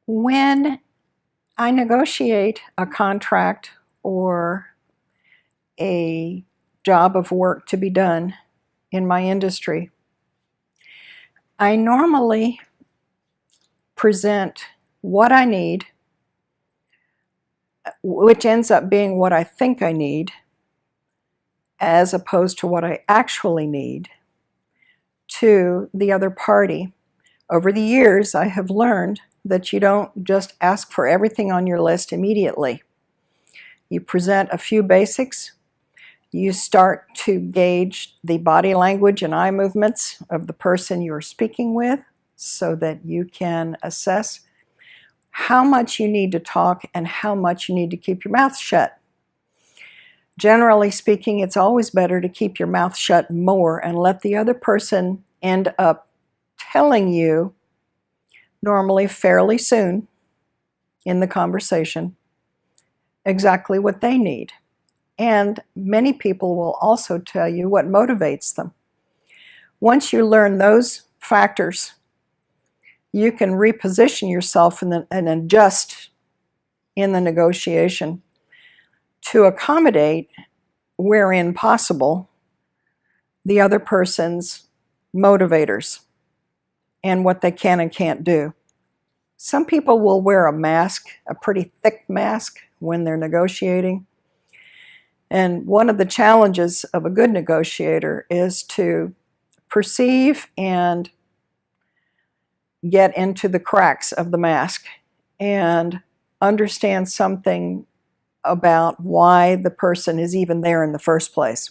When I negotiate a contract or a job of work to be done in my industry, I normally present what I need, which ends up being what I think I need, as opposed to what I actually need, to the other party. Over the years, I have learned that you don't just ask for everything on your list immediately. You present a few basics. You start to gauge the body language and eye movements of the person you're speaking with so that you can assess how much you need to talk and how much you need to keep your mouth shut. Generally speaking, it's always better to keep your mouth shut more and let the other person end up telling you, normally fairly soon in the conversation, exactly what they need. And many people will also tell you what motivates them. Once you learn those factors, you can reposition yourself and adjust in the negotiation to accommodate, wherein possible, the other person's motivators and what they can and can't do. Some people will wear a mask, a pretty thick mask, when they're negotiating. And one of the challenges of a good negotiator is to perceive and get into the cracks of the mask and understand something about why the person is even there in the first place.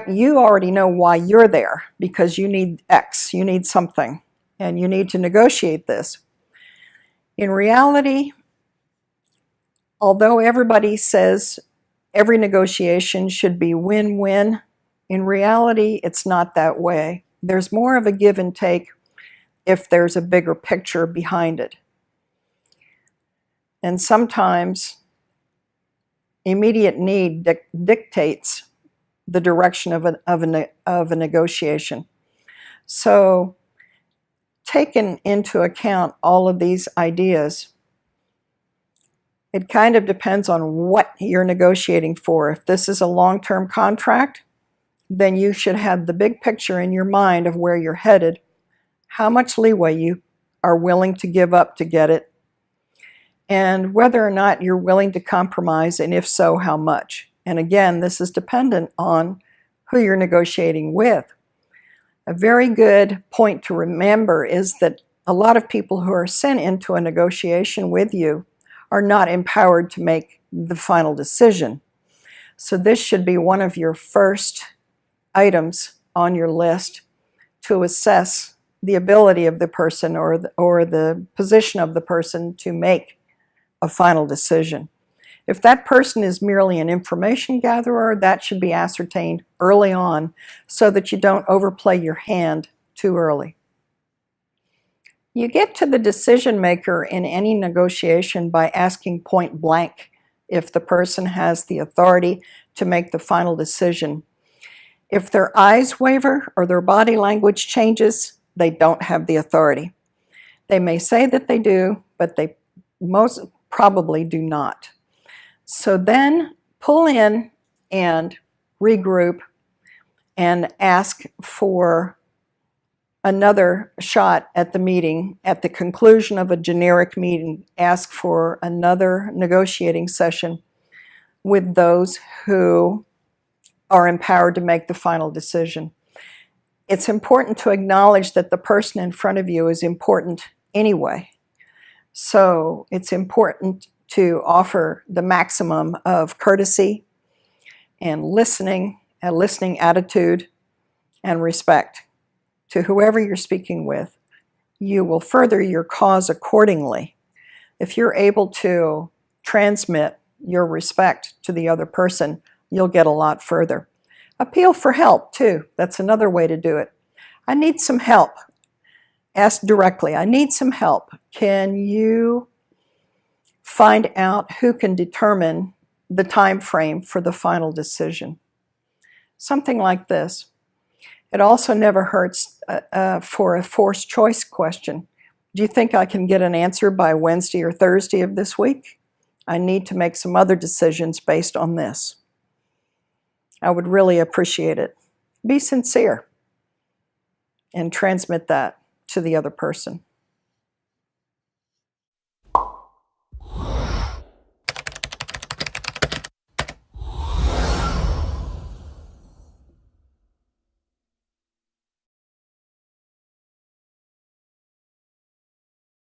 You already know why you're there, because you need X, you need something, and you need to negotiate this. In reality, although everybody says every negotiation should be win-win, in reality it's not that way. There's more of a give and take if there's a bigger picture behind it. And sometimes immediate need dictates the direction of a negotiation. So, taking into account all of these ideas, it kind of depends on what you're negotiating for. If this is a long-term contract, then you should have the big picture in your mind of where you're headed, how much leeway you are willing to give up to get it, and whether or not you're willing to compromise, and if so, how much. And again, this is dependent on who you're negotiating with. A very good point to remember is that a lot of people who are sent into a negotiation with you are not empowered to make the final decision. So this should be one of your first items on your list to assess the ability of the person or the position of the person to make a final decision. If that person is merely an information gatherer, that should be ascertained early on so that you don't overplay your hand too early. You get to the decision maker in any negotiation by asking point blank if the person has the authority to make the final decision. If their eyes waver or their body language changes, they don't have the authority. They may say that they do, but they most probably do not. So then pull in and regroup and ask for another shot at the meeting. At the conclusion of a generic meeting, ask for another negotiating session with those who are empowered to make the final decision. It's important to acknowledge that the person in front of you is important anyway. So it's important to offer the maximum of courtesy and listening, a listening attitude and respect to whoever you're speaking with. You will further your cause accordingly. If you're able to transmit your respect to the other person, you'll get a lot further. Appeal for help too. That's another way to do it. I need some help. Ask directly, I need some help. Can you find out who can determine the time frame for the final decision? Something like this. It also never hurts for a forced choice question. Do you think I can get an answer by Wednesday or Thursday of this week? I need to make some other decisions based on this. I would really appreciate it. Be sincere and transmit that to the other person.